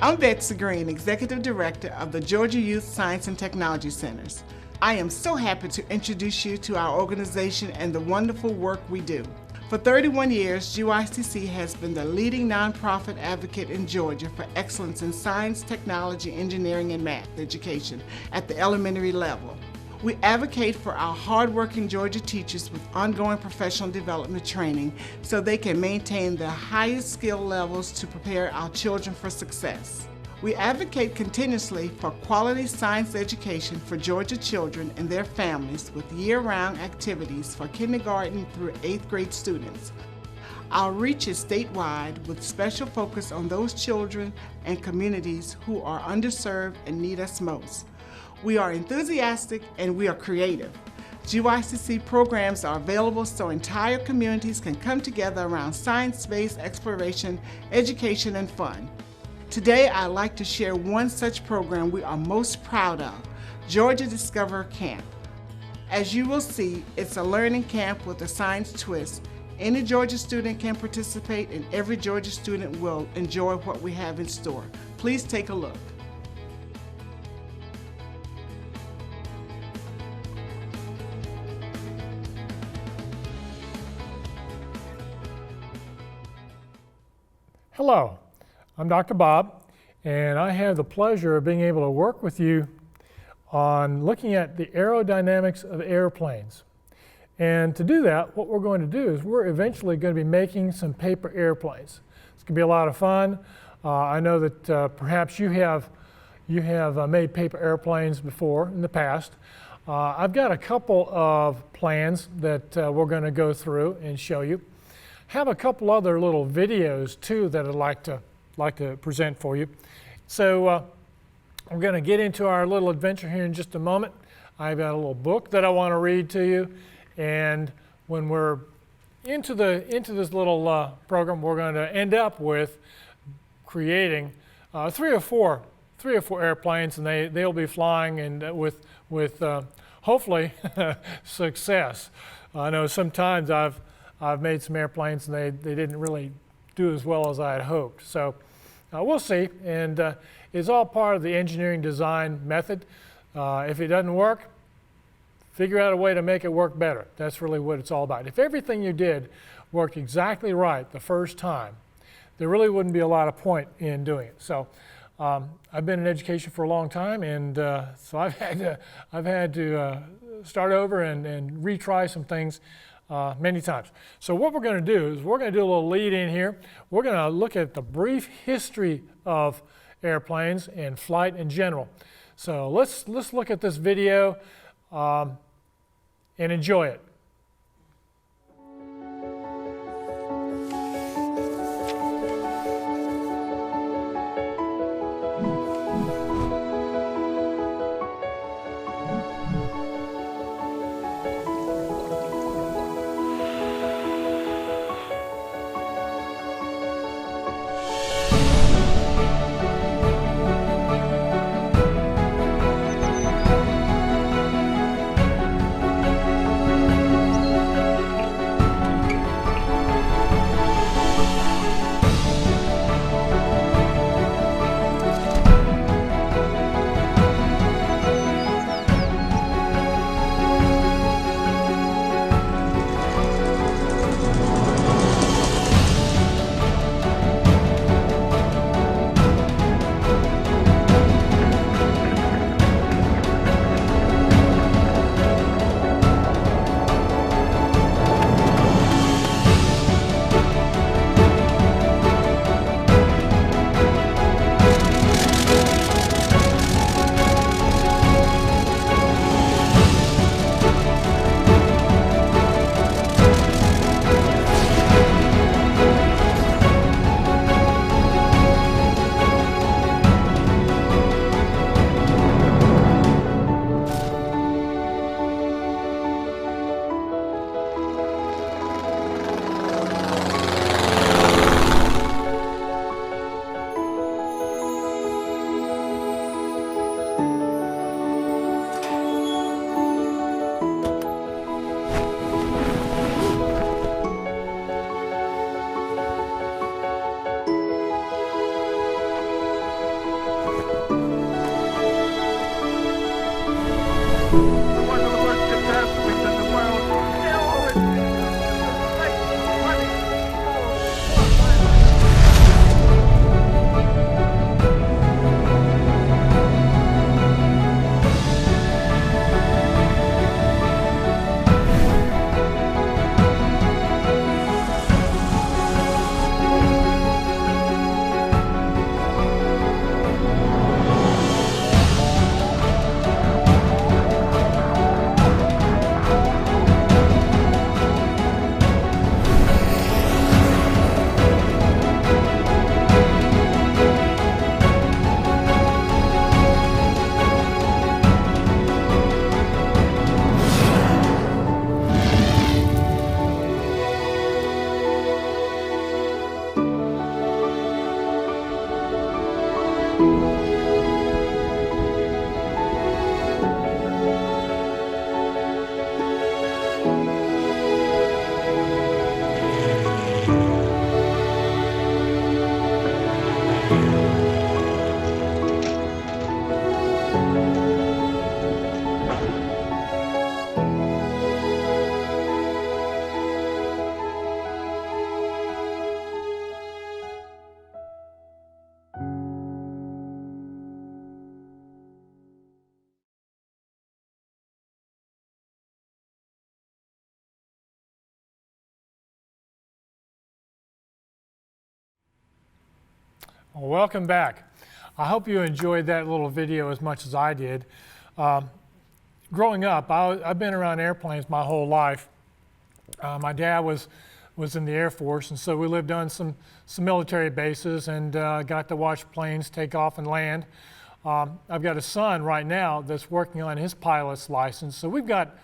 I'm Betsy Green, Executive Director of the Georgia Youth Science and Technology Centers. I am so happy to introduce you to our organization and the wonderful work we do. For 31 years, GYSTC has been the leading nonprofit advocate in Georgia for excellence in science, technology, engineering, and math education at the elementary level. We advocate for our hardworking Georgia teachers with ongoing professional development training so they can maintain the highest skill levels to prepare our children for success. We advocate continuously for quality science education for Georgia children and their families with year-round activities for kindergarten through 8th grade students. Our reach is statewide with special focus on those children and communities who are underserved and need us most. We are enthusiastic and we are creative. GYSTC programs are available so entire communities can come together around science-based exploration, education, and fun. Today, I'd like to share one such program we are most proud of, Georgia Discover Camp. As you will see, it's a learning camp with a science twist. Any Georgia student can participate and every Georgia student will enjoy what we have in store. Please take a look. Hello, I'm Dr. Bob, and I have the pleasure of being able to work with you on looking at the aerodynamics of airplanes. And to do that, what we're going to do is we're eventually going to be making some paper airplanes. It's going to be a lot of fun. I know that perhaps you have made paper airplanes before in the past. I've got a couple of plans that we're going to go through and show you. Have a couple other little videos too that I'd like to present for you. So we're going to get into our little adventure here in just a moment. I've got a little book that I want to read to you, and when we're into this little program, we're going to end up with creating three or four airplanes, and they'll be flying and with hopefully success. I know sometimes I've made some airplanes and they didn't really do as well as I had hoped. So we'll see, and it's all part of the engineering design method. If it doesn't work, figure out a way to make it work better. That's really what it's all about. If everything you did worked exactly right the first time, there really wouldn't be a lot of point in doing it. So I've been in education for a long time, and so I've had to start over and retry some things many times. So what we're going to do is we're going to do a little lead in here. We're going to look at the brief history of airplanes and flight in general. So let's look at this video and enjoy it. Well, welcome back. I hope you enjoyed that little video as much as I did. Growing up, I've been around airplanes my whole life. My dad was in the Air Force, and so we lived on some military bases and got to watch planes take off and land. I've got a son right now that's working on his pilot's license, so we've got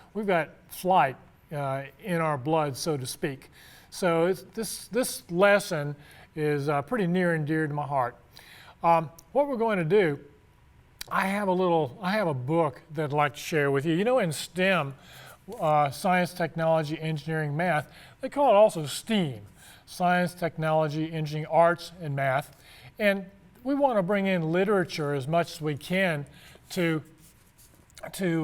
flight in our blood, so to speak. So this lesson is pretty near and dear to my heart. What we're going to do, I have a book that I'd like to share with you. You know, in STEM, science, technology, engineering, math, they call it also STEAM, science, technology, engineering, arts, and math. And we want to bring in literature as much as we can to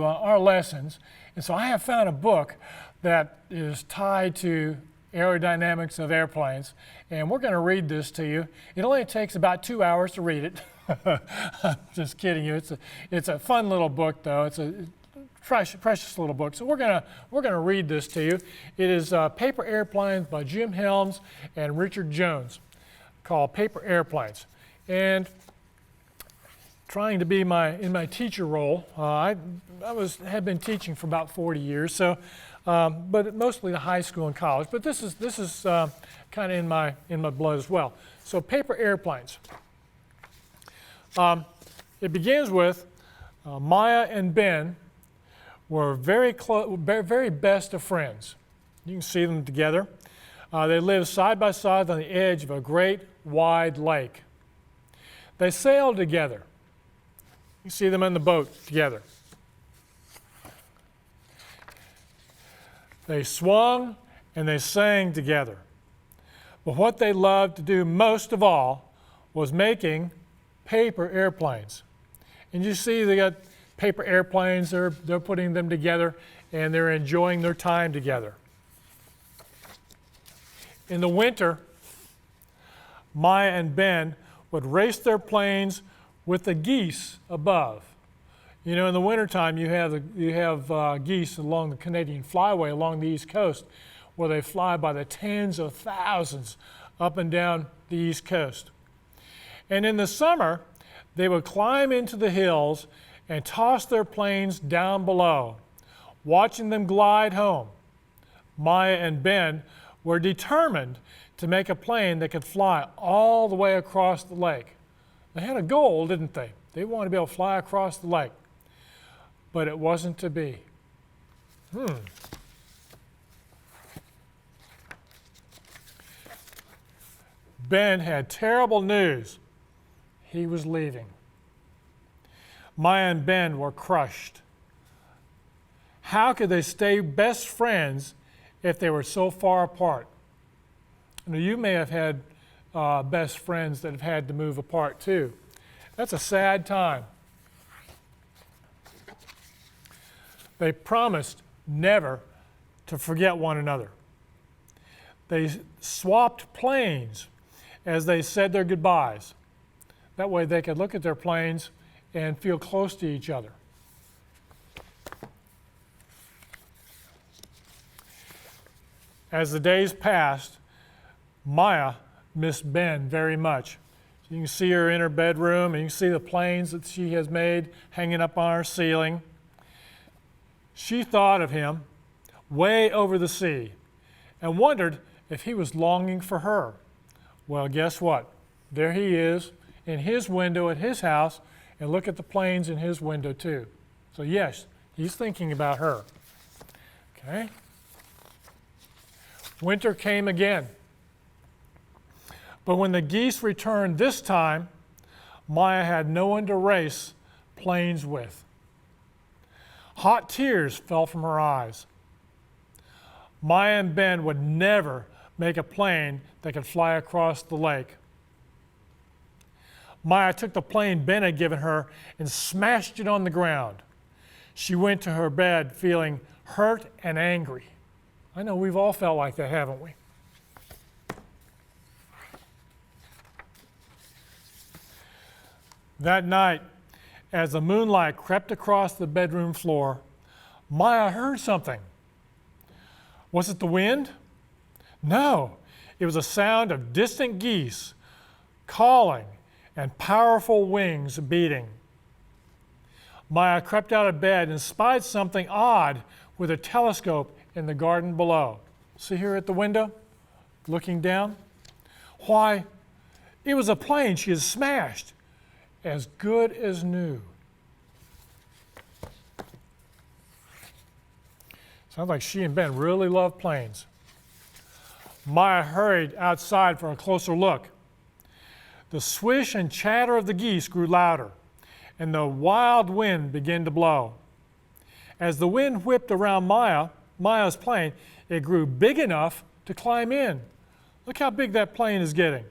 our lessons. And so I have found a book that is tied to Aerodynamics of Airplanes, and we're going to read this to you. It only takes about 2 hours to read it. Just kidding you. It's a fun little book, though. It's a precious little book. So we're gonna read this to you. It is Paper Airplanes by Jim Helms and Richard Jones, called Paper Airplanes. And trying to be in my teacher role, I had been teaching for about 40 years. So. But mostly the high school and college. But this is kind of in my blood as well. So paper airplanes. It begins with Maya and Ben were very best of friends. You can see them together. They lived side by side on the edge of a great wide lake. They sailed together. You see them in the boat together. They swung and they sang together. But what they loved to do most of all was making paper airplanes. And you see they got paper airplanes, they're putting them together and they're enjoying their time together. In the winter, Maya and Ben would race their planes with the geese above. You know, in the wintertime, you have geese along the Canadian Flyway along the East Coast, where they fly by the tens of thousands up and down the East Coast. And in the summer, they would climb into the hills and toss their planes down below, watching them glide home. Maya and Ben were determined to make a plane that could fly all the way across the lake. They had a goal, didn't they? They wanted to be able to fly across the lake. But it wasn't to be. Ben had terrible news. He was leaving. Maya and Ben were crushed. How could they stay best friends if they were so far apart? Now, you may have had best friends that have had to move apart too. That's a sad time. They promised never to forget one another. They swapped planes as they said their goodbyes. That way they could look at their planes and feel close to each other. As the days passed, Maya missed Ben very much. You can see her in her bedroom, and you can see the planes that she has made hanging up on her ceiling. She thought of him way over the sea and wondered if he was longing for her. Well, guess what? There he is in his window at his house, and look at the planes in his window too. So yes, he's thinking about her. Okay? Winter came again. But when the geese returned this time, Maya had no one to race planes with. Hot tears fell from her eyes. Maya and Ben would never make a plane that could fly across the lake. Maya took the plane Ben had given her and smashed it on the ground. She went to her bed feeling hurt and angry. I know we've all felt like that, haven't we? That night, as the moonlight crept across the bedroom floor, Maya heard something. Was it the wind? No, it was a sound of distant geese calling and powerful wings beating. Maya crept out of bed and spied something odd with a telescope in the garden below. See here at the window, looking down? Why, it was a plane she had smashed, as good as new. Sounds like she and Ben really love planes. Maya hurried outside for a closer look. The swish and chatter of the geese grew louder, and the wild wind began to blow. As the wind whipped around Maya's plane, it grew big enough to climb in. Look how big that plane is getting.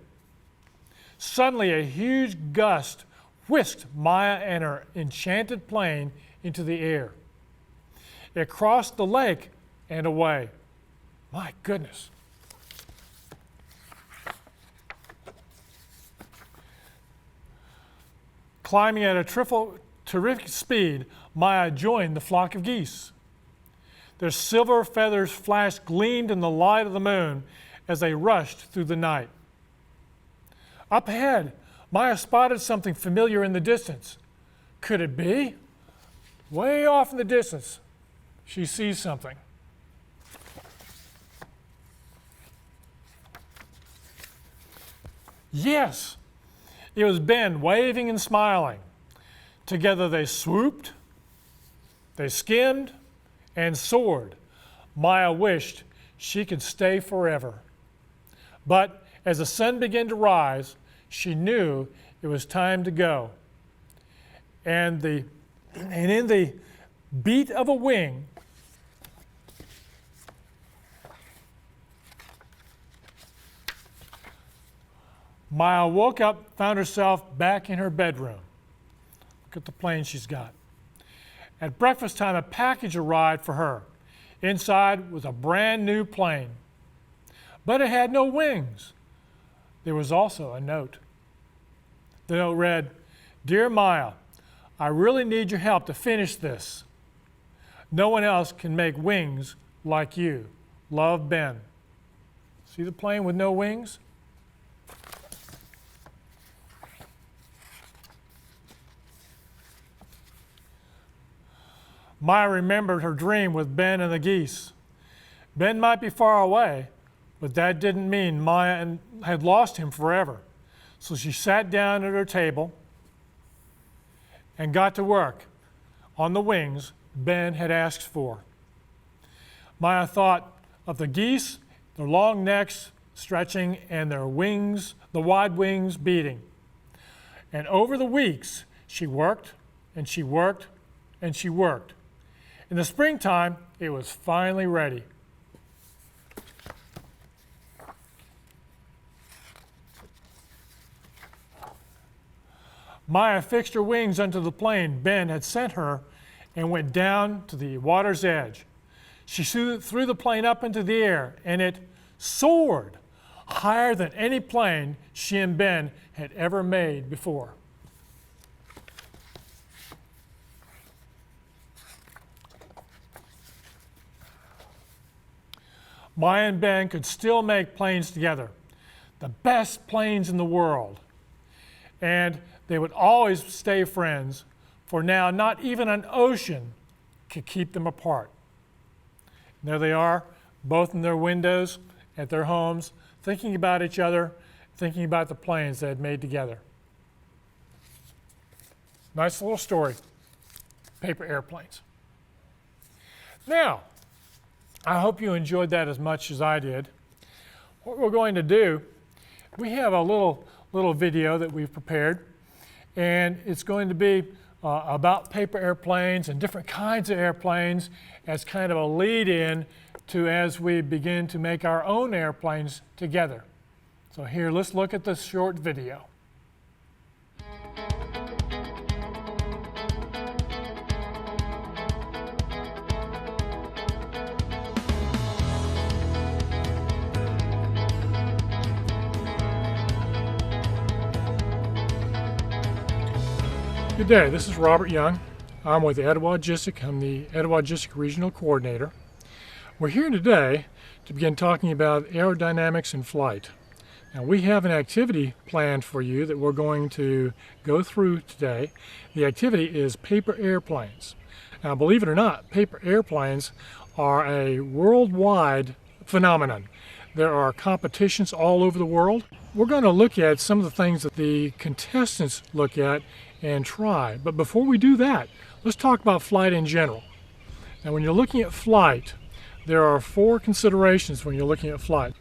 Suddenly, a huge gust whisked Maya and her enchanted plane into the air. It crossed the lake and away. My goodness. Climbing at a terrific speed, Maya joined the flock of geese. Their silver feathers flashed, gleamed in the light of the moon as they rushed through the night. Up ahead, Maya spotted something familiar in the distance. Could it be? Way off in the distance, she sees something. Yes, it was Ben waving and smiling. Together they swooped, they skimmed, and soared. Maya wished she could stay forever. But as the sun began to rise, she knew it was time to go. And in the beat of a wing, Maya woke up, found herself back in her bedroom. Look at the plane she's got. At breakfast time, a package arrived for her. Inside was a brand new plane. But it had no wings. There was also a note. The note read, "Dear Maya, I really need your help to finish this. No one else can make wings like you. Love, Ben." See the plane with no wings? Maya remembered her dream with Ben and the geese. Ben might be far away, but that didn't mean Maya had lost him forever. So she sat down at her table and got to work on the wings Ben had asked for. Maya thought of the geese, their long necks stretching and their wings, the wide wings beating. And over the weeks, she worked and she worked and she worked. In the springtime, it was finally ready. Maya fixed her wings onto the plane Ben had sent her and went down to the water's edge. She threw the plane up into the air, and it soared higher than any plane she and Ben had ever made before. Maya and Ben could still make planes together, the best planes in the world. And they would always stay friends, for now not even an ocean could keep them apart. And there they are, both in their windows at their homes, thinking about each other, thinking about the planes they had made together. Nice little story, paper airplanes. Now, I hope you enjoyed that as much as I did. What we're going to do, we have a little video that we've prepared, and it's going to be about paper airplanes and different kinds of airplanes as kind of a lead-in to as we begin to make our own airplanes together. So here, let's look at this short video. Good day, this is Robert Young. I'm with GYSTC. I'm the GYSTC Regional Coordinator. We're here today to begin talking about aerodynamics in flight. Now we have an activity planned for you that we're going to go through today. The activity is paper airplanes. Now believe it or not, paper airplanes are a worldwide phenomenon. There are competitions all over the world. We're going to look at some of the things that the contestants look at and try. But before we do that, let's talk about flight in general. Now when you're looking at flight, there are 4 considerations when you're looking at flight.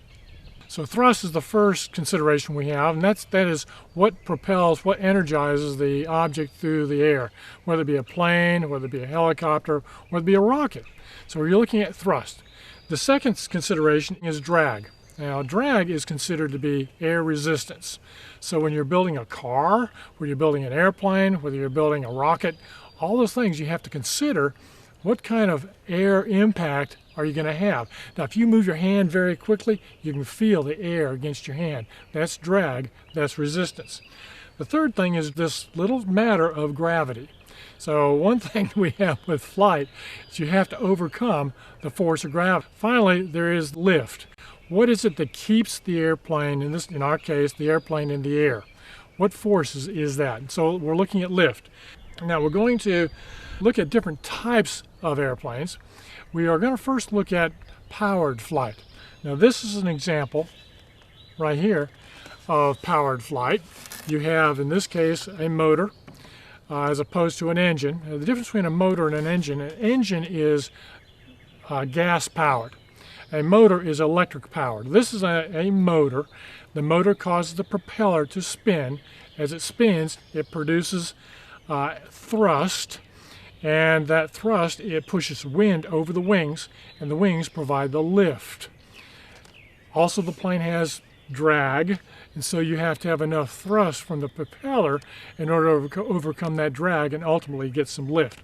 So thrust is the first consideration we have, and that is what propels, what energizes the object through the air, whether it be a plane, whether it be a helicopter, whether it be a rocket. So you're looking at thrust. The second consideration is drag. Now drag is considered to be air resistance. So when you're building a car, whether you're building an airplane, whether you're building a rocket, all those things you have to consider what kind of air impact are you going to have. Now if you move your hand very quickly, you can feel the air against your hand. That's drag, that's resistance. The third thing is this little matter of gravity. So one thing we have with flight is you have to overcome the force of gravity. Finally, there is lift. What is it that keeps the airplane, in our case, the airplane in the air? What forces is that? So we're looking at lift. Now we're going to look at different types of airplanes. We are going to first look at powered flight. Now this is an example right here of powered flight. You have, in this case, a motor as opposed to an engine. The difference between a motor and an engine is gas powered. A motor is electric powered. This is a motor. The motor causes the propeller to spin. As it spins, it produces thrust, and that thrust, it pushes wind over the wings, and the wings provide the lift. Also, the plane has drag, and so you have to have enough thrust from the propeller in order to overcome that drag and ultimately get some lift.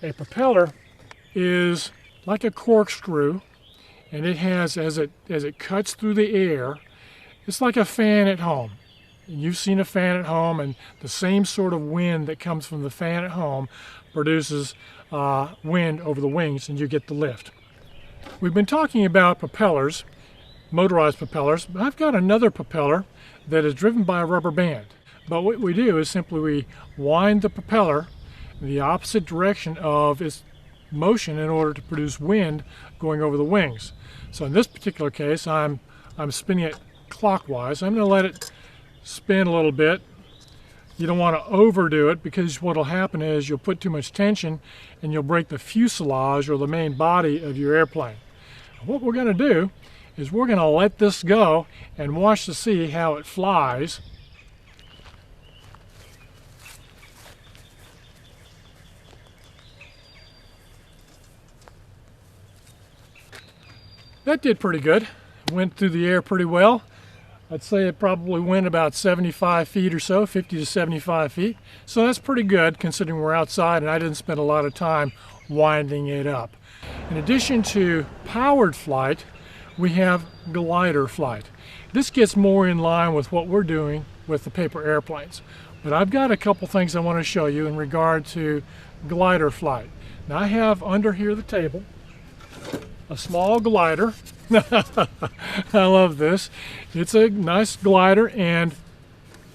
A propeller is like a corkscrew, and it has, as it cuts through the air, it's like a fan at home. You've seen a fan at home, and the same sort of wind that comes from the fan at home produces wind over the wings, and you get the lift. We've been talking about propellers, motorized propellers, but I've got another propeller that is driven by a rubber band. But what we do is simply we wind the propeller in the opposite direction of its motion in order to produce wind going over the wings. So in this particular case, I'm spinning it clockwise. I'm going to let it spin a little bit. You don't want to overdo it, because what will happen is you'll put too much tension and you'll break the fuselage or the main body of your airplane. What we're going to do is we're going to let this go and watch to see how it flies. That did pretty good. It went through the air pretty well. I'd say it probably went about 75 feet or so, 50 to 75 feet. So that's pretty good considering we're outside and I didn't spend a lot of time winding it up. In addition to powered flight, we have glider flight. This gets more in line with what we're doing with the paper airplanes. But I've got a couple things I want to show you in regard to glider flight. Now I have under here the table a small glider. I love this. It's a nice glider, and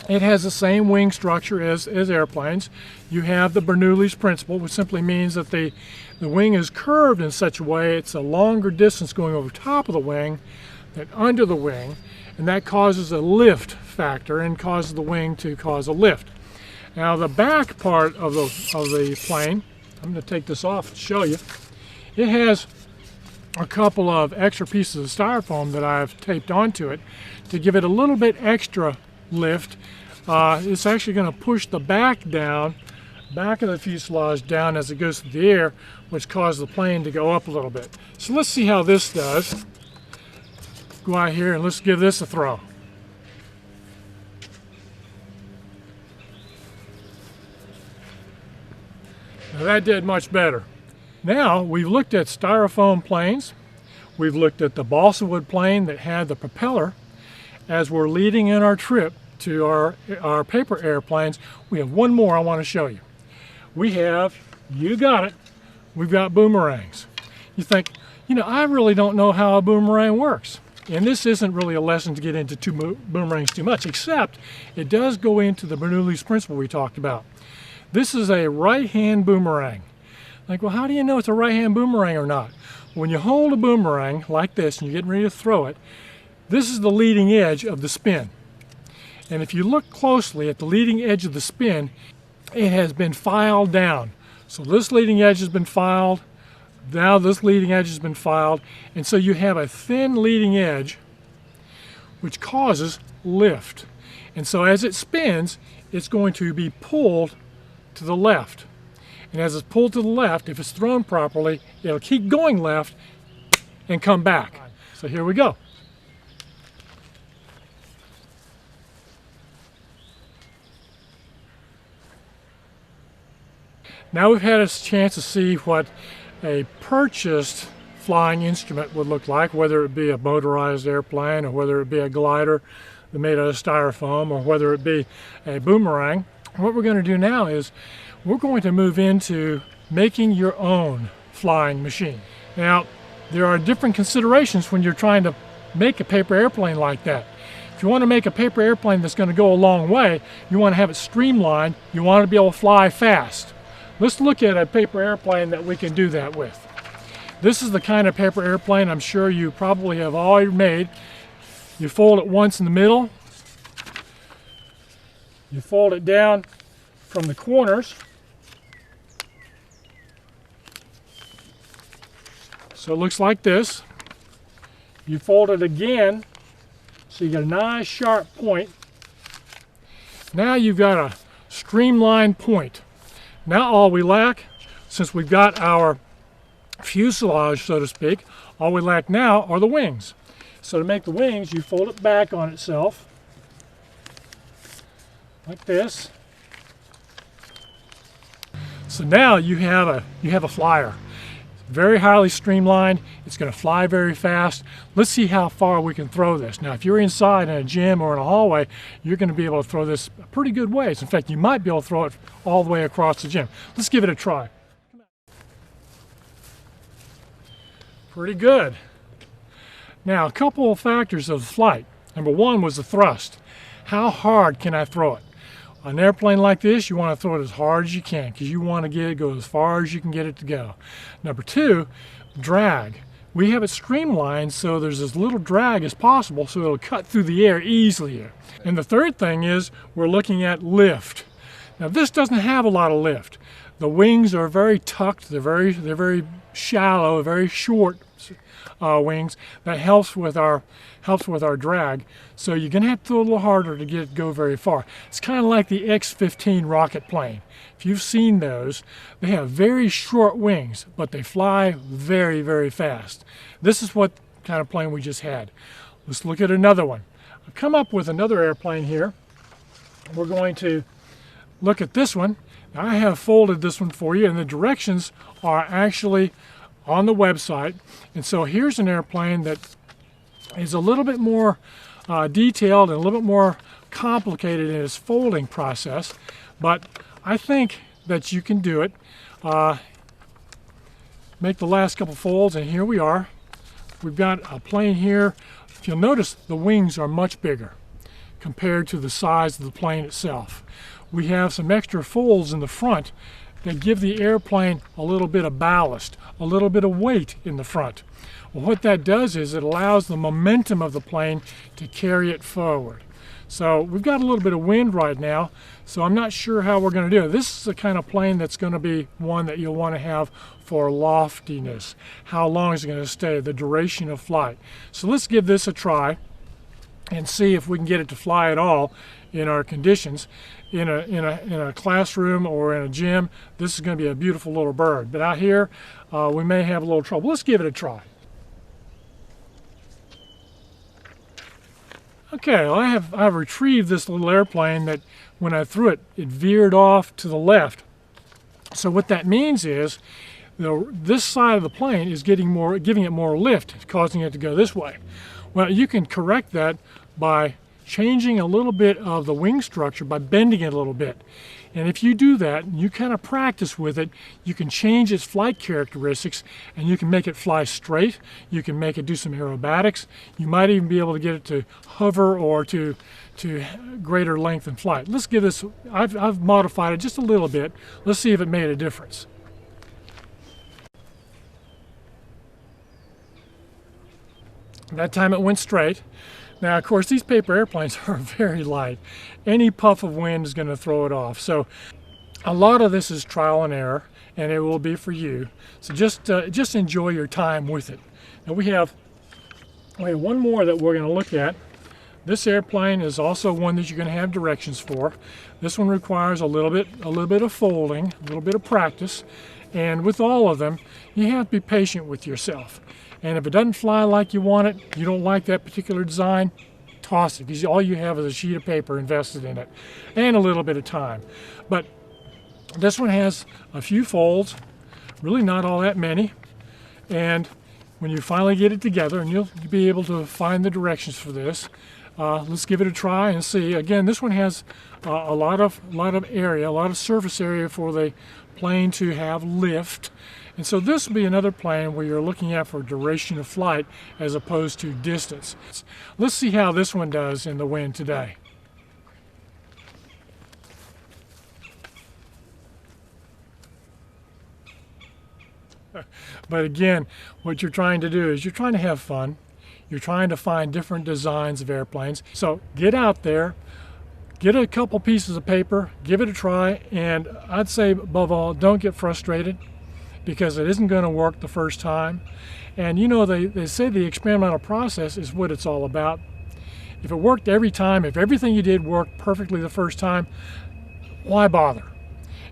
it has the same wing structure as airplanes. You have the Bernoulli's principle, which simply means that the wing is curved in such a way it's a longer distance going over top of the wing than under the wing, and that causes a lift factor and causes the wing to cause a lift. Now the back part of the plane, I'm going to take this off and show you. It has a couple of extra pieces of styrofoam that I've taped onto it to give it a little bit extra lift. It's actually going to push the back of the fuselage down as it goes through the air, which causes the plane to go up a little bit. So let's see how this does. Go out here and let's give this a throw. Now that did much better. Now we've looked at styrofoam planes. We've looked at the balsa wood plane that had the propeller. As we're leading in our trip to our paper airplanes, we have one more I want to show you. We have, you got it, we've got boomerangs. You think, I really don't know how a boomerang works. And this isn't really a lesson to get into boomerangs too much, except it does go into the Bernoulli's principle we talked about. This is a right-hand boomerang. Like, well, how do you know it's a right-hand boomerang or not? When you hold a boomerang like this and you're getting ready to throw it, this is the leading edge of the spin. And if you look closely at the leading edge of the spin, it has been filed down. So this leading edge has been filed, now this leading edge has been filed, and so you have a thin leading edge which causes lift. And so as it spins, it's going to be pulled to the left. And as it's pulled to the left, if it's thrown properly, it'll keep going left and come back. So here we go. Now we've had a chance to see what a purchased flying instrument would look like, whether it be a motorized airplane or whether it be a glider made out of styrofoam or whether it be a boomerang. What we're going to do now is we're going to move into making your own flying machine. Now, there are different considerations when you're trying to make a paper airplane like that. If you want to make a paper airplane that's going to go a long way, you want to have it streamlined, you want to be able to fly fast. Let's look at a paper airplane that we can do that with. This is the kind of paper airplane I'm sure you probably have already made. You fold it once in the middle. You fold it down from the corners. So it looks like this. You fold it again, so you get a nice sharp point. Now you've got a streamlined point. Now all we lack, since we've got our fuselage, so to speak, all we lack now are the wings. So to make the wings, you fold it back on itself, like this. So now you have a flyer. Very highly streamlined. It's going to fly very fast. Let's see how far we can throw this. Now, if you're inside in a gym or in a hallway, you're going to be able to throw this a pretty good ways. In fact, you might be able to throw it all the way across the gym. Let's give it a try. Pretty good. Now, a couple of factors of flight. Number one was the thrust. How hard can I throw it? On an airplane like this, you want to throw it as hard as you can because you want to get it go as far as you can get it to go. Number two, drag. We have it streamlined so there's as little drag as possible so it'll cut through the air easily. And the third thing is we're looking at lift. Now this doesn't have a lot of lift. The wings are very tucked, they're very shallow, very short wings. That helps with our drag. So you're going to have to throw a little harder to get it to go very far. It's kind of like the X-15 rocket plane. If you've seen those, they have very short wings, but they fly very, very fast. This is what kind of plane we just had. Let's look at another one. I've come up with another airplane here. We're going to look at this one. Now, I have folded this one for you, and the directions are actually on the website. And so here's an airplane that is a little bit more detailed and a little bit more complicated in its folding process, but I think that you can do it. Make the last couple folds, and here we are. We've got a plane here. If you'll notice, the wings are much bigger compared to the size of the plane itself. We have some extra folds in the front that give the airplane a little bit of ballast, a little bit of weight in the front. Well, what that does is it allows the momentum of the plane to carry it forward. So we've got a little bit of wind right now, so I'm not sure how we're going to do it. This is the kind of plane that's going to be one that you'll want to have for loftiness. How long is it going to stay? The duration of flight. So let's give this a try and see if we can get it to fly at all in our conditions. In a classroom or in a gym, this is going to be a beautiful little bird. But out here, we may have a little trouble. Let's give it a try. Okay, well, I've retrieved this little airplane that when I threw it, it veered off to the left. So what that means is this side of the plane is giving it more lift, causing it to go this way. Well, you can correct that by changing a little bit of the wing structure by bending it a little bit. And if you do that, and you kind of practice with it, you can change its flight characteristics, and you can make it fly straight. You can make it do some aerobatics. You might even be able to get it to hover or to greater length in flight. Let's give this, I've modified it just a little bit. Let's see if it made a difference. That time it went straight. Now, of course, these paper airplanes are very light. Any puff of wind is going to throw it off. So a lot of this is trial and error, and it will be for you. So just enjoy your time with it. Now we have one more that we're going to look at. This airplane is also one that you're going to have directions for. This one requires a little bit of folding, a little bit of practice. And with all of them, you have to be patient with yourself. And if it doesn't fly like you want it, you don't like that particular design, toss it, because all you have is a sheet of paper invested in it and a little bit of time. But this one has a few folds, really not all that many. And when you finally get it together, and you'll be able to find the directions for this, let's give it a try and see. Again, this one has a lot of area, a lot of surface area for the plane to have lift. And so this will be another plane where you're looking at for duration of flight as opposed to distance. Let's see how this one does in the wind today. But again, what you're trying to do is you're trying to have fun. You're trying to find different designs of airplanes. So get out there, get a couple pieces of paper, give it a try, and I'd say above all, don't get frustrated, because it isn't going to work the first time. And you know, they say the experimental process is what it's all about. If it worked every time, if everything you did worked perfectly the first time, why bother?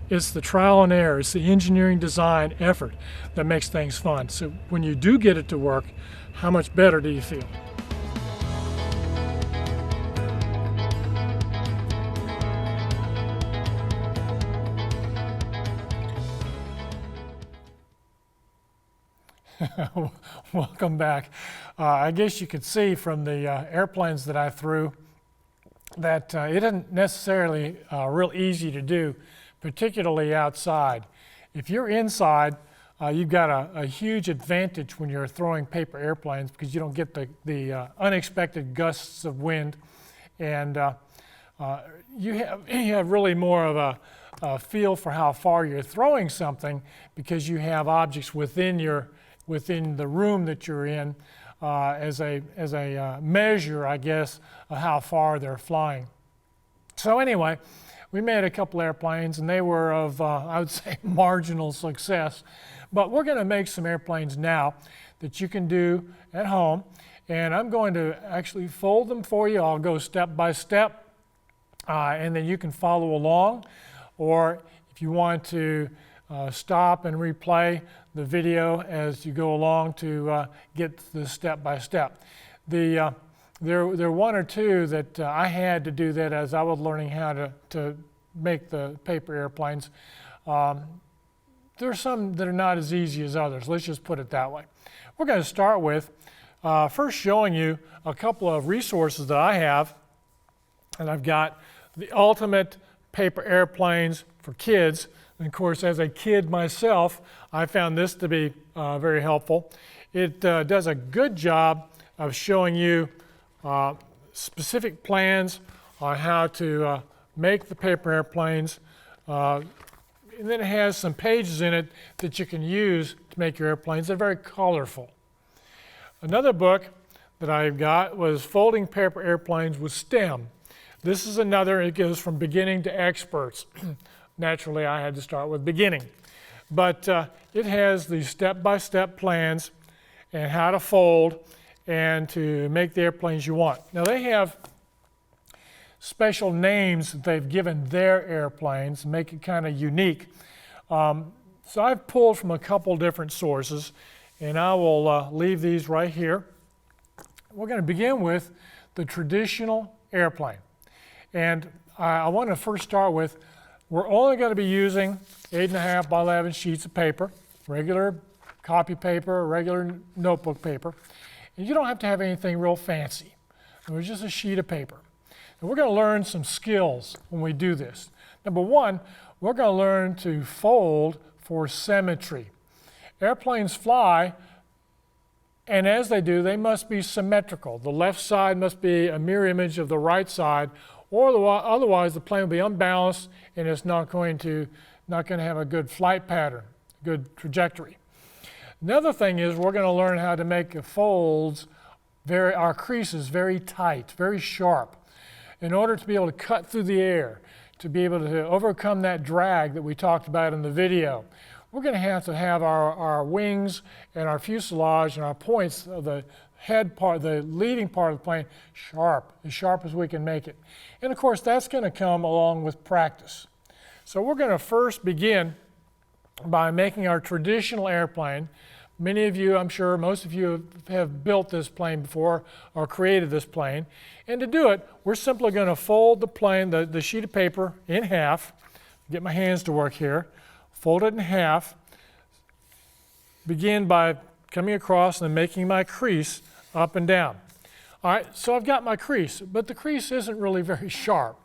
It's the trial and error, it's the engineering design effort that makes things fun. So when you do get it to work, how much better do you feel? Welcome back. I guess you could see from the airplanes that I threw that it isn't necessarily real easy to do, particularly outside. If you're inside, you've got a huge advantage when you're throwing paper airplanes, because you don't get the unexpected gusts of wind, and you have really more of a feel for how far you're throwing something, because you have objects within the room that you're in as a measure, I guess, of how far they're flying. So anyway, we made a couple airplanes, and they were of, I would say, marginal success. But we're going to make some airplanes now that you can do at home, and I'm going to actually fold them for you. I'll go step by step, and then you can follow along, or if you want to stop and replay the video as you go along to get the step by step. There are one or two that I had to do that as I was learning how to make the paper airplanes. There are some that are not as easy as others. Let's just put it that way. We're going to start with first showing you a couple of resources that I have. And I've got the ultimate paper airplanes for kids. And of course, as a kid myself, I found this to be very helpful. It does a good job of showing you specific plans on how to make the paper airplanes. And then it has some pages in it that you can use to make your airplanes. They're very colorful. Another book that I've got was Folding Paper Airplanes with STEM. This is another, it goes from beginning to experts. Naturally, I had to start with beginning. But it has the step-by-step plans and how to fold and to make the airplanes you want. Now, they have special names that they've given their airplanes, make it kind of unique. So I've pulled from a couple different sources, and I will leave these right here. We're going to begin with the traditional airplane. And I want to first start with, we're only going to be using 8.5 by 11 sheets of paper, regular copy paper, regular notebook paper. And you don't have to have anything real fancy. It was just a sheet of paper. And we're going to learn some skills when we do this. Number one, we're going to learn to fold for symmetry. Airplanes fly, and as they do, they must be symmetrical. The left side must be a mirror image of the right side, or otherwise the plane will be unbalanced and it's not going to have a good flight pattern, good trajectory. Another thing is we're going to learn how to make the folds, our creases very tight, very sharp, in order to be able to cut through the air, to be able to overcome that drag that we talked about in the video. We're going to have our wings and our fuselage and our points of the head part, the leading part of the plane, as sharp as we can make it. And of course, that's going to come along with practice. So we're going to first begin by making our traditional airplane. Many of you, I'm sure, most of you have built this plane before or created this plane. And to do it, we're simply going to fold the plane, the sheet of paper, in half. Get my hands to work here. Fold it in half. Begin by coming across and making my crease up and down. All right, so I've got my crease, but the crease isn't really very sharp.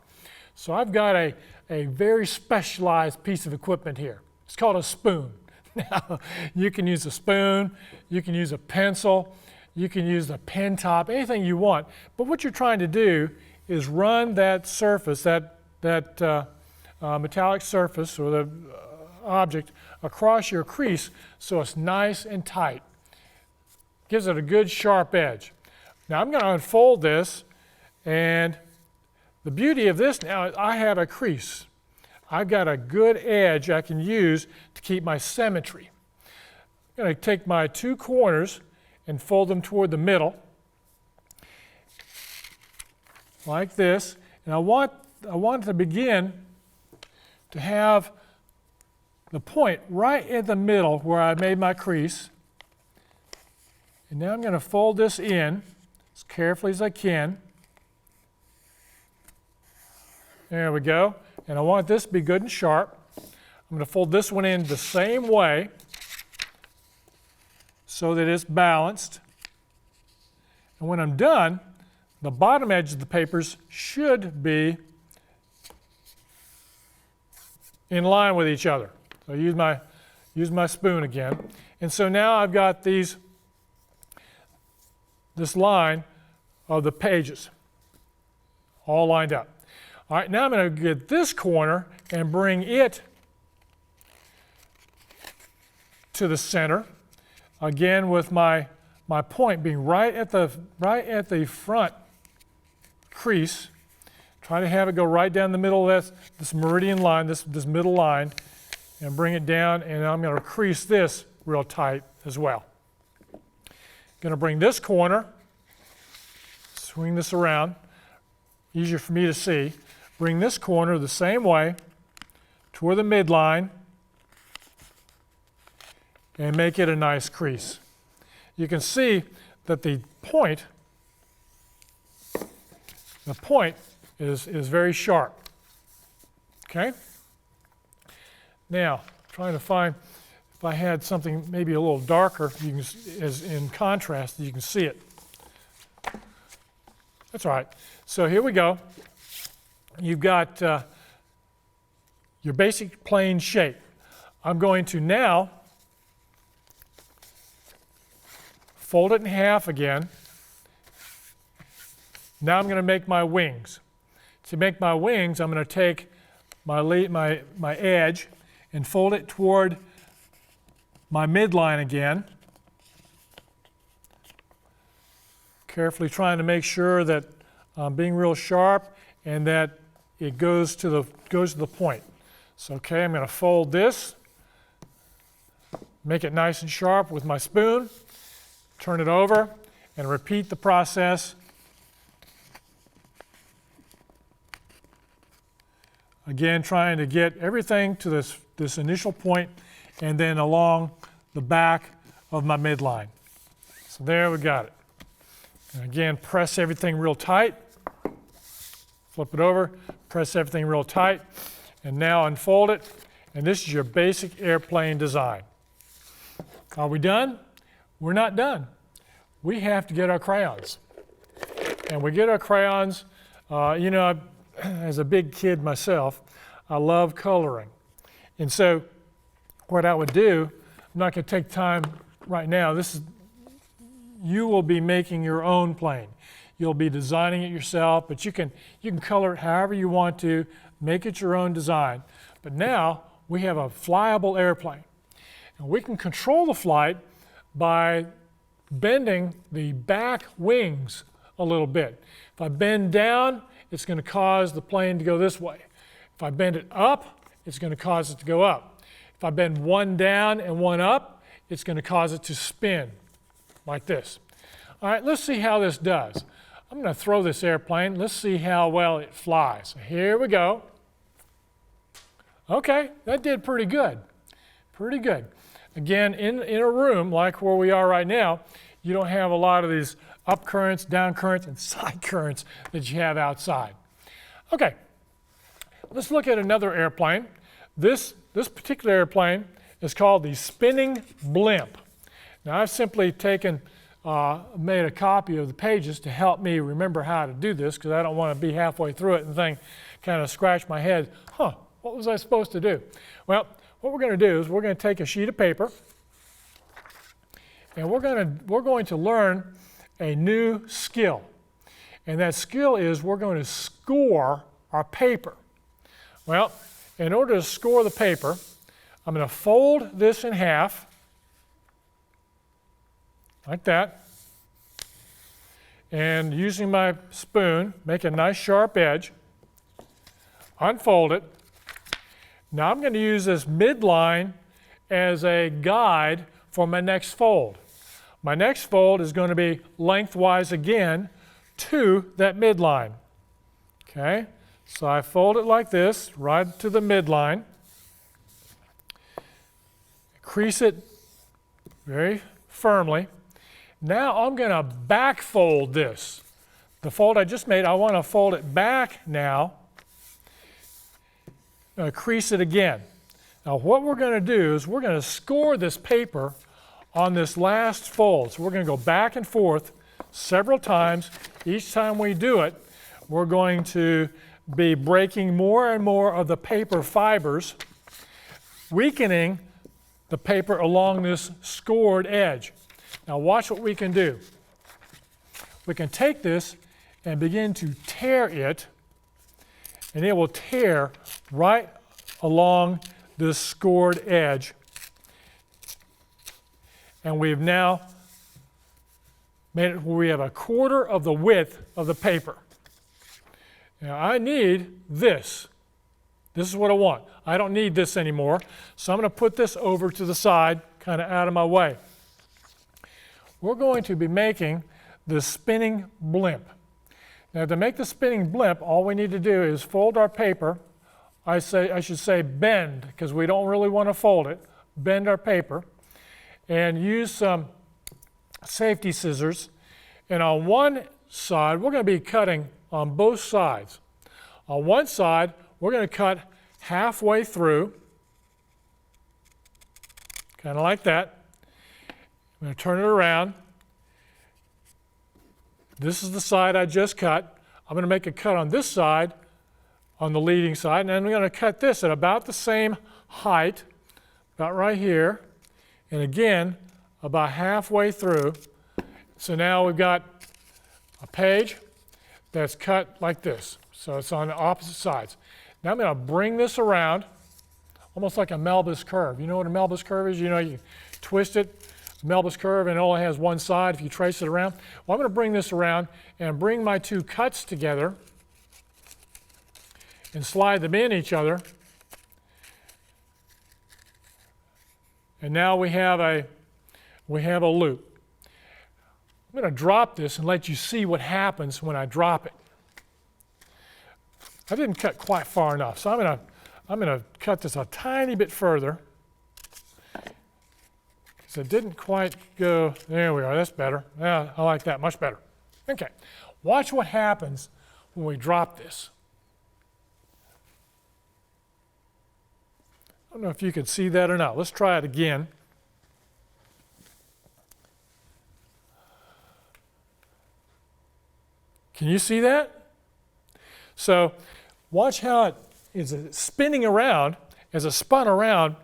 So I've got a very specialized piece of equipment here. It's called a spoon. Now, you can use a spoon, you can use a pencil, you can use a pen top, anything you want. But what you're trying to do is run that surface, that metallic surface or the object across your crease so it's nice and tight. Gives it a good sharp edge. Now I'm going to unfold this, and the beauty of this now is I have a crease. I've got a good edge I can use to keep my symmetry. I'm going to take my two corners and fold them toward the middle, like this. And I want to begin to have the point right in the middle where I made my crease. And now I'm going to fold this in as carefully as I can. There we go. And I want this to be good and sharp. I'm going to fold this one in the same way so that it's balanced. And when I'm done, the bottom edge of the papers should be in line with each other. So I use my spoon again. And so now I've got this line of the pages all lined up. All right, now I'm going to get this corner and bring it to the center, again with my point being right at the front crease. Try to have it go right down the middle of this meridian line, this middle line, and bring it down, and I'm going to crease this real tight as well. Going to bring this corner, swing this around, easier for me to see. Bring this corner the same way toward the midline and make it a nice crease. You can see that the point is very sharp. Okay? Now, trying to find if I had something maybe a little darker, as in contrast, you can see it. That's all right. So here we go. You've got your basic plane shape. I'm going to now fold it in half again. Now I'm going to make my wings. To make my wings, I'm going to take my edge and fold it toward my midline again. Carefully trying to make sure that I'm being real sharp and that it goes to the point. So okay, I'm going to fold this, make it nice and sharp with my spoon, turn it over, and repeat the process. Again, trying to get everything to this initial point and then along the back of my midline. So there we got it. And again, press everything real tight. Flip it over, press everything real tight, and now unfold it. And this is your basic airplane design. Are we done? We're not done. We have to get our crayons. And we get our crayons You know, as a big kid myself, I love coloring. And so what I would do, I'm not going to take time right now. You will be making your own plane. You'll be designing it yourself, but you can color it however you want to, make it your own design. But now we have a flyable airplane. And we can control the flight by bending the back wings a little bit. If I bend down, it's going to cause the plane to go this way. If I bend it up, it's going to cause it to go up. If I bend one down and one up, it's going to cause it to spin like this. All right, let's see how this does. I'm going to throw this airplane. Let's see how well it flies. Here we go. Okay, that did pretty good. Pretty good. Again, in a room like where we are right now, you don't have a lot of these up currents, down currents, and side currents that you have outside. Okay, let's look at another airplane. This particular airplane is called the Spinning Blimp. Now, I've simply made a copy of the pages to help me remember how to do this, because I don't want to be halfway through it and kind of scratch my head. What was I supposed to do? Well, what we're going to do is we're going to take a sheet of paper, and we're going to learn a new skill. And that skill is we're going to score our paper. Well, in order to score the paper, I'm going to fold this in half, like that, and using my spoon, make a nice sharp edge, unfold it. Now I'm going to use this midline as a guide for my next fold. My next fold is going to be lengthwise again to that midline. Okay, so I fold it like this, right to the midline, crease it very firmly. Now I'm going to back fold this. The fold I just made, I want to fold it back now. Crease it again. Now what we're going to do is we're going to score this paper on this last fold. So we're going to go back and forth several times. Each time we do it, we're going to be breaking more and more of the paper fibers, weakening the paper along this scored edge. Now watch what we can do. We can take this and begin to tear it, and it will tear right along this scored edge. And we've now made it where we have a quarter of the width of the paper. Now I need this. This is what I want. I don't need this anymore, so I'm going to put this over to the side, kind of out of my way. We're going to be making the spinning blimp. Now to make the spinning blimp, all we need to do is fold our paper. I should say bend, because we don't really want to fold it. Bend our paper and use some safety scissors. And on one side, we're going to be cutting on both sides. On one side, we're going to cut halfway through, kind of like that. I'm going to turn it around. This is the side I just cut. I'm going to make a cut on this side, on the leading side, and then I'm going to cut this at about the same height, about right here, and again, about halfway through. So now we've got a page that's cut like this. So it's on the opposite sides. Now I'm going to bring this around, almost like a Melbus curve. You know what a Melbus curve is? You know, you twist it, Melbus curve, and it only has one side if you trace it around. Well, I'm going to bring this around and bring my two cuts together and slide them in each other. And now we have a loop. I'm going to drop this and let you see what happens when I drop it. I didn't cut quite far enough, so I'm going to cut this a tiny bit further, because it didn't quite go. There we are. That's better. Yeah, I like that much better. Okay, watch what happens when we drop this. I don't know if you can see that or not. Let's try it again. Can you see that? So watch how it is spinning around. As it spun around,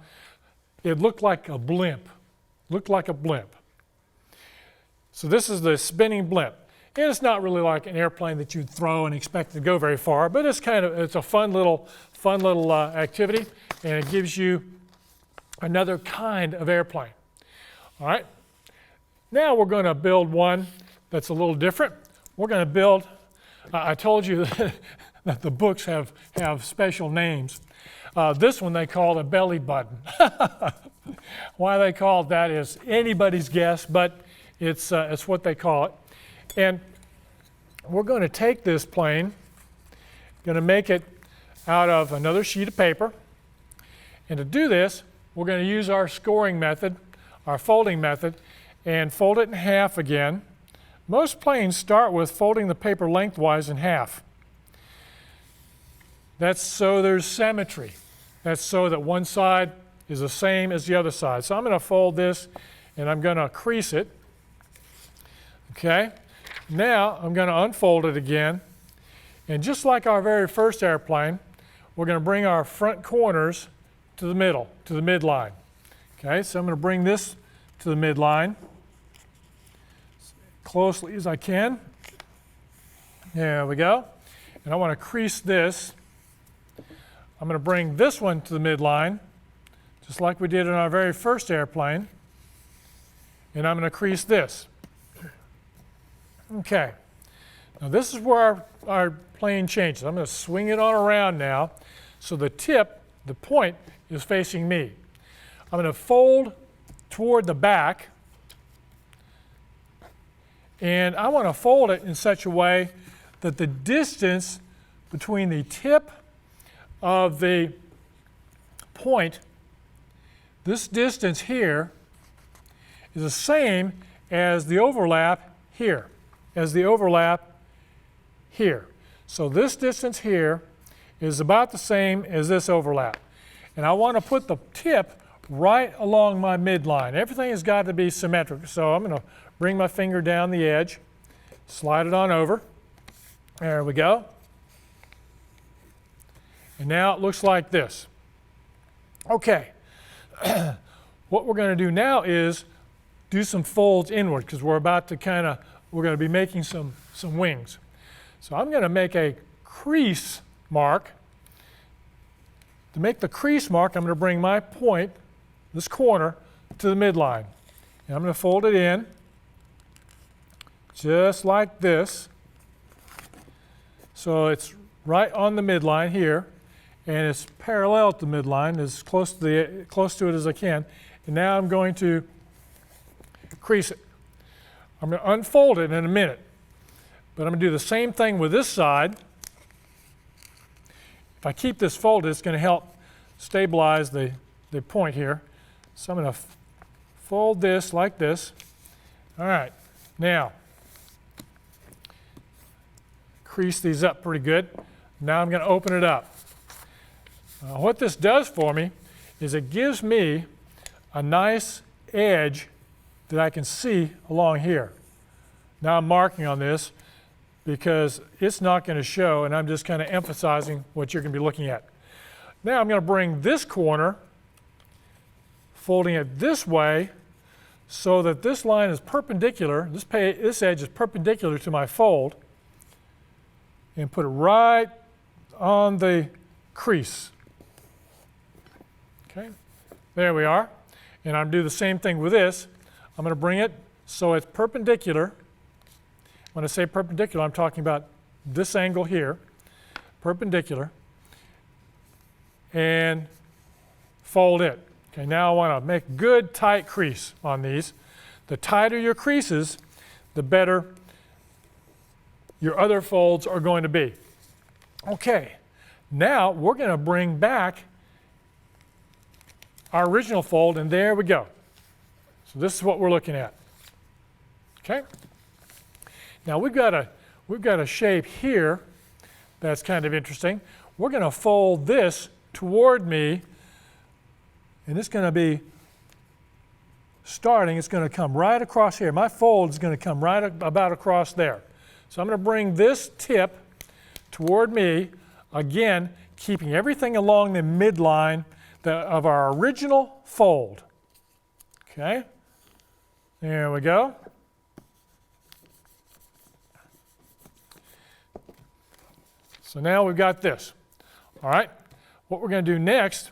it looked like a blimp. Looked like a blimp. So this is the spinning blimp. And it's not really like an airplane that you'd throw and expect to go very far, but it's a fun little activity, and it gives you another kind of airplane. All right. Now we're going to build one that's a little different. We're going to build, I told you that the books have special names. This one they call a Bellybutton. Why they call it that is anybody's guess, but it's what they call it. And we're going to take this plane, going to make it out of another sheet of paper. And to do this, we're going to use our scoring method, our folding method, and fold it in half again. Most planes start with folding the paper lengthwise in half. That's so there's symmetry. That's so that one side is the same as the other side. So I'm going to fold this and I'm going to crease it. Okay. Now I'm going to unfold it again. And just like our very first airplane, we're going to bring our front corners to the middle, to the midline. Okay, so I'm going to bring this to the midline as closely as I can. There we go. And I want to crease this. I'm going to bring this one to the midline, just like we did in our very first airplane. And I'm going to crease this. Okay. Now this is where our plane changes. I'm going to swing it on around now so the tip, the point, is facing me. I'm going to fold toward the back, and I want to fold it in such a way that the distance between the tip of the point, this distance here, is the same as the overlap here, So this distance here is about the same as this overlap. And I want to put the tip right along my midline. Everything has got to be symmetric. So I'm going to bring my finger down the edge, slide it on over. There we go. And now it looks like this. Okay. What we're going to do now is do some folds inward because we're about to we're going to be making some wings. So I'm going to make a crease mark. To make the crease mark, I'm going to bring my point, this corner, to the midline. And I'm going to fold it in just like this. So it's right on the midline here, and it's parallel to the midline, as close to it as I can. And now I'm going to crease it. I'm going to unfold it in a minute, but I'm going to do the same thing with this side. If I keep this folded, it's going to help stabilize the point here. So I'm going to fold this like this. All right, now crease these up pretty good. Now I'm going to open it up. What this does for me is it gives me a nice edge that I can see along here. Now I'm marking on this because it's not going to show, and I'm just kind of emphasizing what you're going to be looking at. Now I'm going to bring this corner, folding it this way so that this line is perpendicular, this edge is perpendicular to my fold, and put it right on the crease. Okay, there we are. And I'm going to do the same thing with this. I'm going to bring it so it's perpendicular. When I say perpendicular, I'm talking about this angle here, perpendicular, and fold it. Okay, now I want to make good tight crease on these. The tighter your creases, the better your other folds are going to be. Okay, now we're going to bring back our original fold, and there we go. So this is what we're looking at. Okay? Now we've got a shape here that's kind of interesting. We're going to fold this toward me, and it's going to be starting, it's going to come right across here. My fold is going to come right about across there. So I'm going to bring this tip toward me, again, keeping everything along the midline of our original fold. Okay, there we go. So now we've got this. All right, what we're going to do next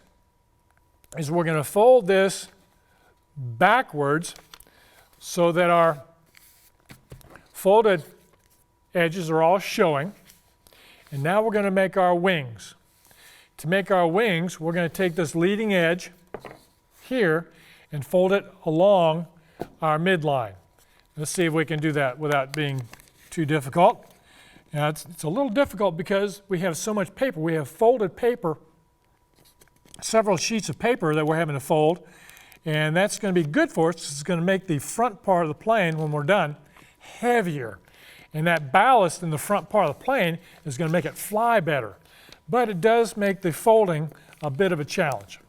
is we're going to fold this backwards so that our folded edges are all showing. And now we're going to make our wings. To make our wings, we're going to take this leading edge here and fold it along our midline. Let's see if we can do that without being too difficult. Now, it's a little difficult because we have so much paper. We have folded paper, several sheets of paper that we're having to fold, and that's going to be good for us because it's going to make the front part of the plane, when we're done, heavier. And that ballast in the front part of the plane is going to make it fly better. But it does make the folding a bit of a challenge.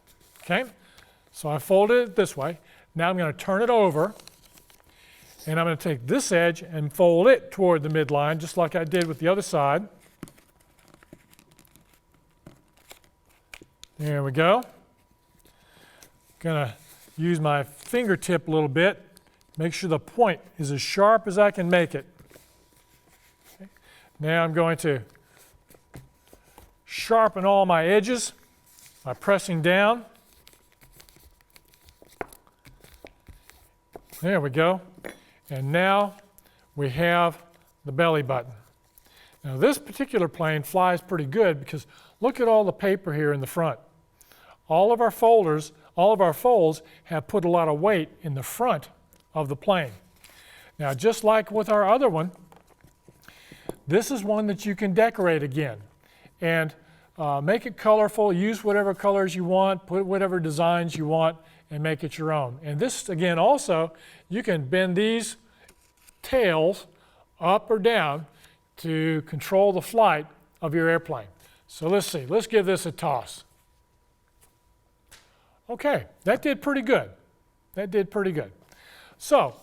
Okay? So I folded it this way. Now I'm going to turn it over, and I'm going to take this edge and fold it toward the midline, just like I did with the other side. There we go. Going to use my fingertip a little bit, make sure the point is as sharp as I can make it. Okay. Now I'm going to sharpen all my edges by pressing down. There we go. And now we have the belly button. Now this particular plane flies pretty good because look at all the paper here in the front. All of our folds have put a lot of weight in the front of the plane. Now just like with our other one, this is one that you can decorate again and make it colorful, use whatever colors you want, put whatever designs you want, and make it your own. And this, again, also, you can bend these tails up or down to control the flight of your airplane. So let's see, let's give this a toss. Okay, that did pretty good. That did pretty good. So,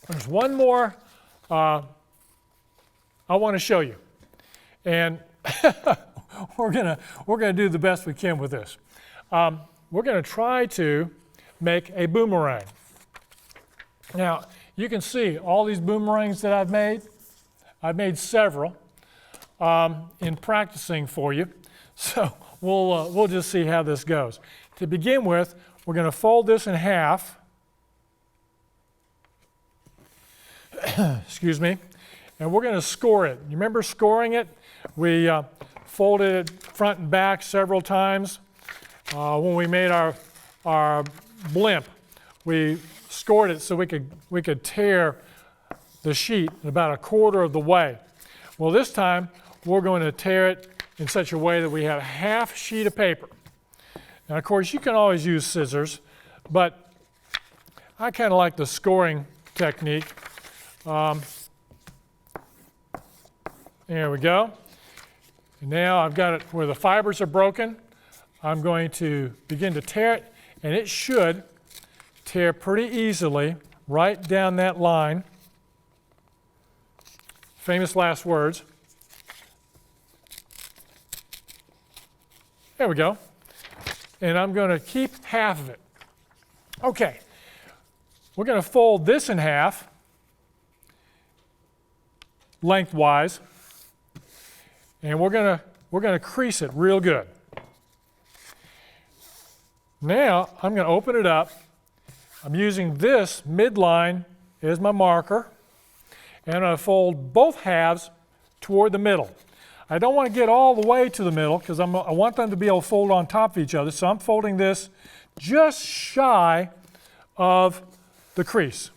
there's one more I want to show you. And we're gonna do the best we can with this. We're going to try to make a boomerang. Now, you can see all these boomerangs that I've made. I've made several in practicing for you. So we'll just see how this goes. To begin with, we're going to fold this in half. Excuse me. And we're going to score it. You remember scoring it? We folded it front and back several times. When we made our blimp, we scored it so we could tear the sheet about a quarter of the way. Well, this time we're going to tear it in such a way that we have half sheet of paper. Now, of course, you can always use scissors, but I kind of like the scoring technique. There we go. And now I've got it where the fibers are broken. I'm going to begin to tear it, and it should tear pretty easily right down that line. Famous last words. There we go. And I'm going to keep half of it. Okay. We're going to fold this in half, lengthwise, and we're going to crease it real good. Now, I'm going to open it up. I'm using this midline as my marker, and I'm going to fold both halves toward the middle. I don't want to get all the way to the middle because I want them to be able to fold on top of each other, so I'm folding this just shy of the crease.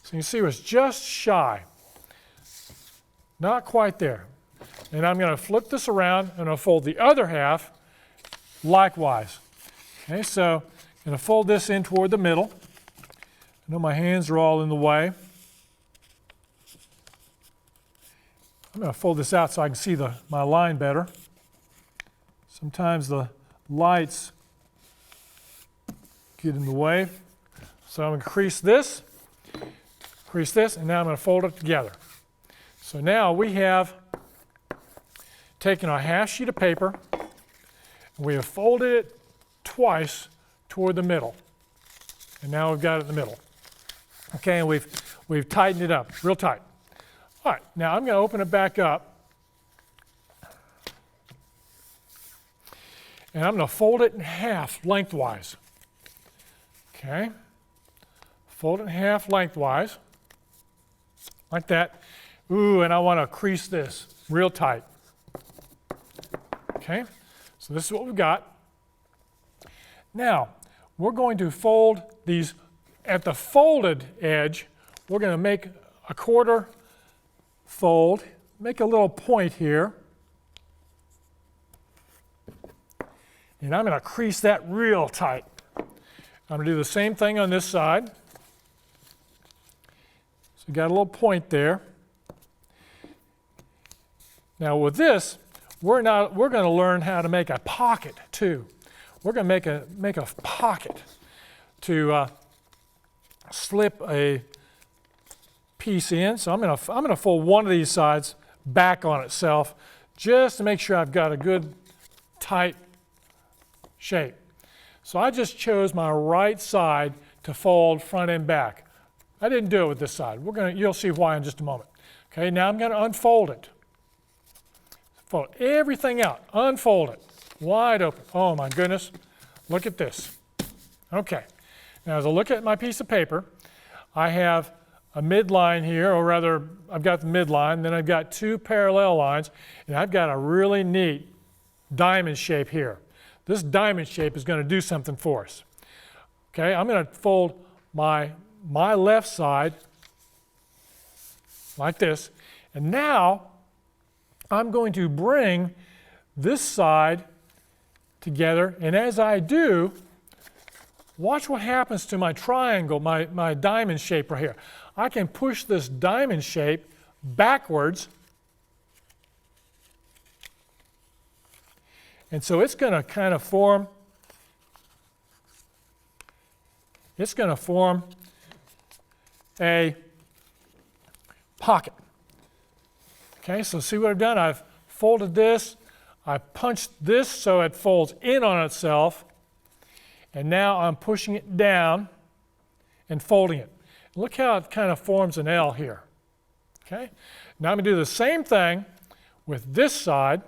So you see it's just shy. Not quite there. And I'm going to flip this around and I'll fold the other half likewise. Okay, so I'm going to fold this in toward the middle. I know my hands are all in the way. I'm going to fold this out so I can see my line better. Sometimes the lights get in the way. So I'm going to crease this, and now I'm going to fold it together. So now we have taken our half sheet of paper, and we have folded it twice toward the middle. And now we've got it in the middle. Okay, and we've tightened it up, real tight. All right, now I'm going to open it back up. And I'm going to fold it in half lengthwise. Okay, fold it in half lengthwise, like that. Ooh, and I want to crease this real tight. Okay, so this is what we've got. Now, we're going to fold these at the folded edge. We're going to make a quarter fold, make a little point here. And I'm going to crease that real tight. I'm going to do the same thing on this side. So you got a little point there. Now with this, we're going to learn how to make a pocket too. We're going to make a pocket to slip a piece in. So I'm going to fold one of these sides back on itself just to make sure I've got a good tight shape. So I just chose my right side to fold front and back. I didn't do it with this side. You'll see why in just a moment. Okay, now I'm going to unfold it. Fold everything out, unfold it, wide open. Oh my goodness, look at this. Okay, now as I look at my piece of paper, I have a midline here, or rather, I've got the midline, then I've got two parallel lines, and I've got a really neat diamond shape here. This diamond shape is going to do something for us. Okay, I'm going to fold my left side like this, and now I'm going to bring this side together, and as I do, watch what happens to my triangle, my diamond shape right here. I can push this diamond shape backwards, and so it's going to kind of form, a pocket. Okay, so see what I've done? I've folded this, I punched this so it folds in on itself, and now I'm pushing it down and folding it. Look how it kind of forms an L here. Okay, now I'm going to do the same thing with this side.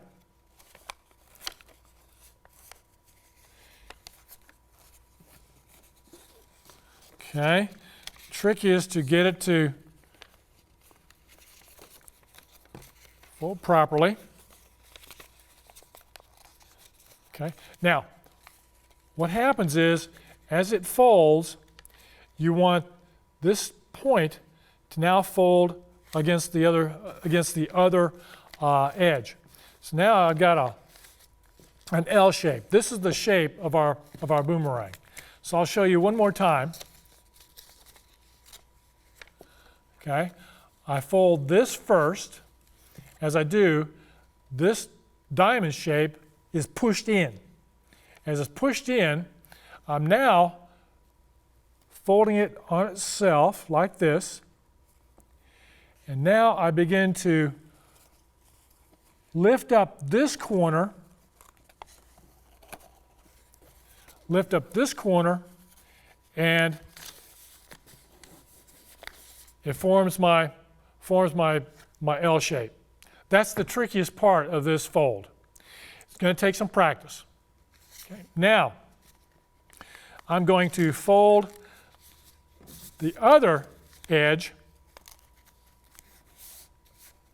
Okay, trick is to get it to fold properly. Okay, now what happens is as it folds, you want this point to now fold against the other edge. So now I've got an L shape. This is the shape of our boomerang. So I'll show you one more time. Okay, I fold this first. As I do, this diamond shape is pushed in. As it's pushed in, I'm now folding it on itself like this. And now I begin to lift up this corner, and it forms my L shape. That's the trickiest part of this fold. It's going to take some practice. Okay. Now, I'm going to fold the other edge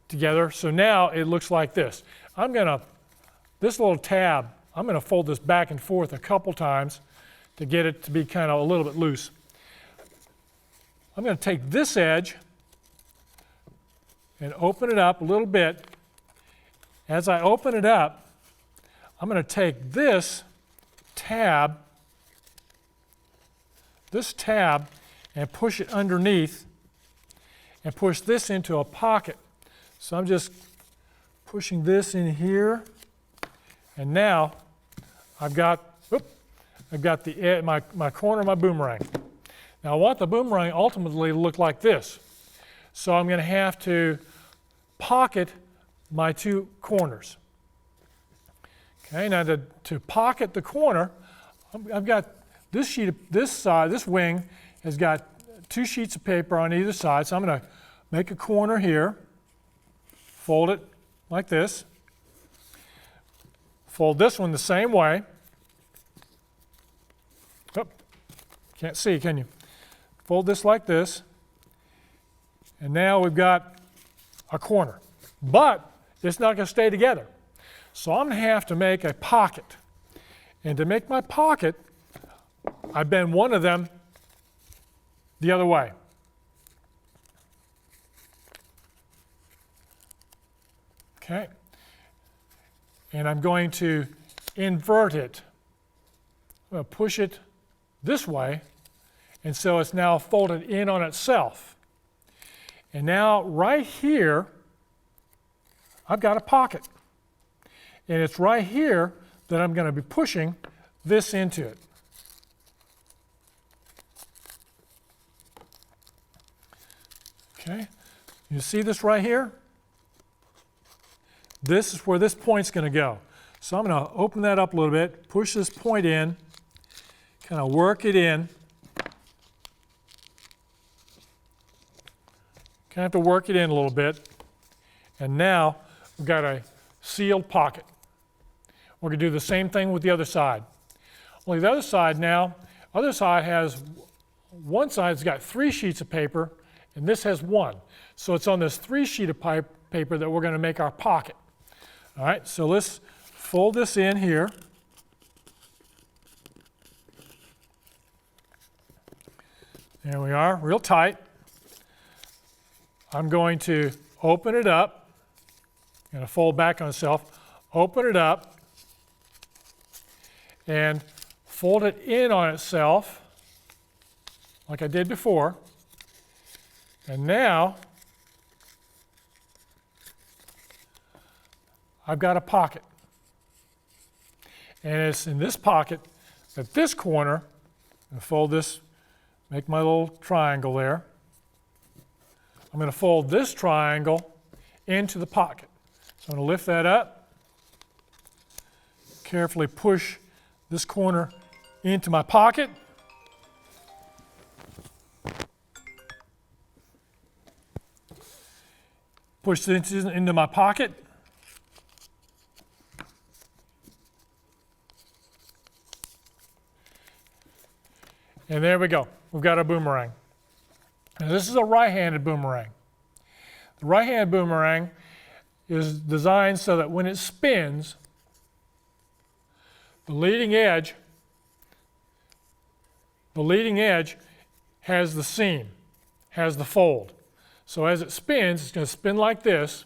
together, so now it looks like this. This little tab, I'm going to fold this back and forth a couple times to get it to be kind of a little bit loose. I'm going to take this edge and open it up a little bit. As I open it up, I'm going to take this tab and push it underneath and push this into a pocket. So I'm just pushing this in here, and now I've got my corner of my boomerang. Now I want the boomerang ultimately to look like this. So I'm going to have to pocket my two corners. Okay, now to pocket the corner, I've got this this wing has got 2 sheets of paper on either side, so I'm going to make a corner here, fold it like this, fold this one the same way. Oh, can't see, can you? Fold this like this, and now we've got a corner. But it's not going to stay together. So I'm going to have to make a pocket. And to make my pocket, I bend one of them the other way. Okay. And I'm going to invert it. I'm going to push it this way, and so it's now folded in on itself. And now right here, I've got a pocket. And it's right here that I'm going to be pushing this into it. Okay, you see this right here? This is where this point's going to go. So I'm going to open that up a little bit, push this point in, kind of work it in. Kind of have to work it in a little bit. And now we've got a sealed pocket. We're going to do the same thing with the other side. Only the other side now, other side has, one side's got 3 sheets of paper, and this has 1. So it's on this 3 sheet of paper that we're going to make our pocket. All right, so let's fold this in here. There we are, real tight. I'm going to open it up. I'm going to fold back on itself, open it up, and fold it in on itself like I did before. And now I've got a pocket. And it's in this pocket at this corner, I'm going to fold this, make my little triangle there. I'm going to fold this triangle into the pocket. So I'm going to lift that up, carefully push this corner into my pocket. Push this into my pocket. And there we go. We've got a boomerang. Now this is a right-handed boomerang. The right-handed boomerang is designed so that when it spins, the leading edge has the seam, has the fold. So as it spins, it's going to spin like this.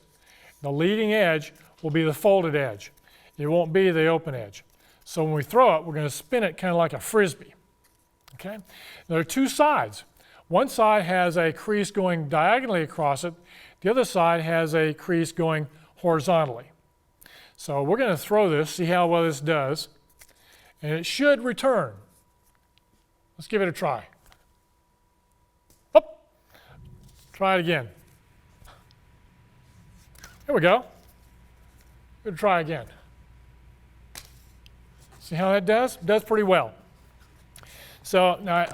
The leading edge will be the folded edge. It won't be the open edge. So when we throw it, we're going to spin it kind of like a frisbee. Okay? There are 2 sides. One side has a crease going diagonally across it. The other side has a crease going horizontally. So we're going to throw this, see how well this does. And it should return. Let's give it a try. Up. Try it again. There we go. Good try again. See how that does? It does pretty well. So now,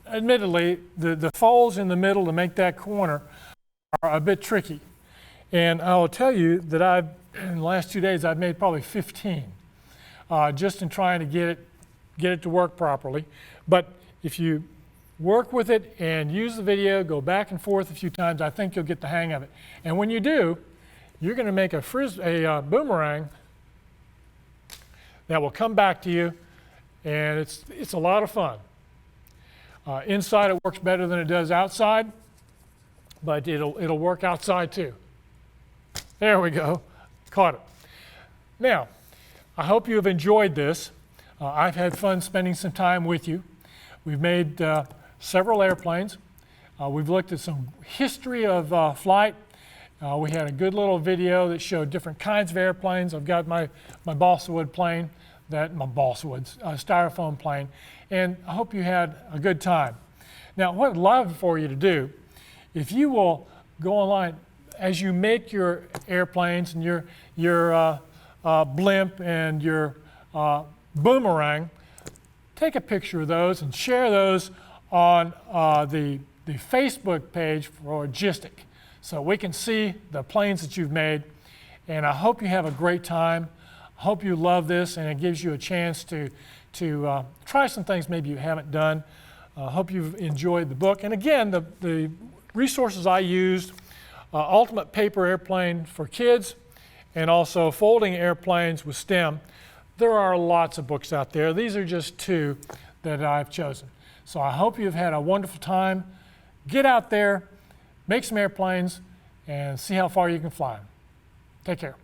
admittedly, the folds in the middle to make that corner are a bit tricky. And I will tell you that in the last 2 days, I've made probably 15 just in trying to get it to work properly. But if you work with it and use the video, go back and forth a few times, I think you'll get the hang of it. And when you do, you're going to make a boomerang that will come back to you, and it's a lot of fun. Inside it works better than it does outside, but it'll work outside too. There we go, caught it. Now, I hope you have enjoyed this. I've had fun spending some time with you. We've made several airplanes. We've looked at some history of flight. We had a good little video that showed different kinds of airplanes. I've got my balsa wood plane, styrofoam plane, and I hope you had a good time. Now, what I'd love for you to do, if you will go online, as you make your airplanes and your blimp and your boomerang, take a picture of those and share those on the Facebook page for GYSTC, so we can see the planes that you've made. And I hope you have a great time. I hope you love this, and it gives you a chance to try some things maybe you haven't done. I hope you've enjoyed the book. And again, the resources I used, Ultimate Paper Airplane for Kids, and also Folding Airplanes with STEM. There are lots of books out there. These are just two that I've chosen. So I hope you've had a wonderful time. Get out there, make some airplanes, and see how far you can fly them. Take care.